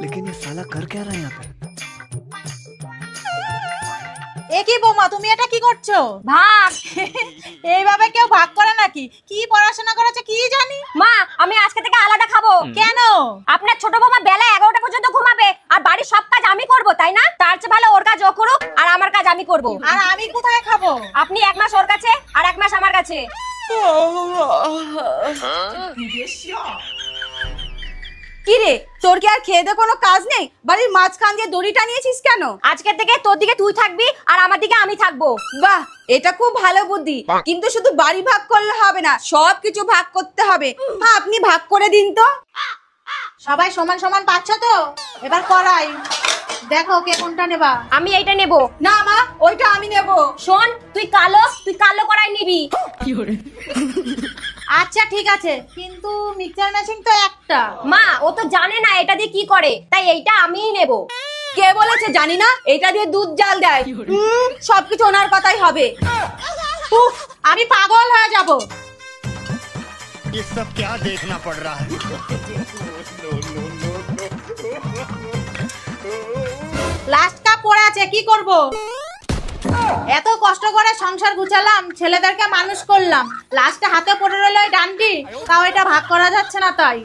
लेकिन ये साला कर क्या रहा है यहाँ पे? কি বৌমা তুমি এটা কি করছো? ভাগ এইভাবে কেউ ভাগ করে নাকি? কি পড়াশোনা করেছে কি জানি। মা আমি আজকে থেকে আলাদা খাবো। কেন? আপনার ছোট বৌমা বেলা 11টা পর্যন্ত ঘুমাবে আর বাড়ির সব কাজ আমি করব, তাই না? তার চেয়ে ভালো ওর কাজ ও করুক আর আমার কাজ আমি করব। আর আমি কোথায় খাবো? আপনি 1 মাস ওর কাছে আর 1 মাস আমার কাছে। কি রে, তোর কি আর খেয়ে দে কোনো কাজ নেই? বাড়ির মাঝখান দিয়ে দড়িটা নিয়েছিস কেন? আজকে থেকে তোর দিকে তুই থাকবি আর আমার দিকে আমি থাকবো। বাহ, এটা খুব ভালো বুদ্ধি। কিন্তু শুধু বাড়ি ভাগ করলে হবে না, সব কিছু ভাগ করতে হবে। আপনি ভাগ করে দিন তো। সবাই সমান সমান পাচ্ছ তো? এবার করাই, দেখো কে কোনটা নেবা। আমি এইটা নেব। না মা, ওইটা আমি নেব। শোন, তুই কালো করাই নিবি। আচ্ছা ঠিক আছে, কিন্তু মিক্সচার মেশিন তো একটা। মা ও তো জানে না এটা দিয়ে কি করে, তাই এইটা আমিই নেব। কে বলেছে জানি না? এটা দিয়ে দুধ জাল দেয়। সবকিছু ওনার কথাই হবে। উফ, আমি পাগল হয়ে যাব। ये सब क्या देखना पड़ रहा है? লাস্ট কাপ পড়ে আছে, কি করব? এত কষ্ট করে সংসার গুছালাম, ছেলেদেরকে মানুষ করলাম, লাস্টে হাতে পড়ে রইল ওই ডান্ডি, তাও এটা ভাগ করা যাচ্ছে না তাই।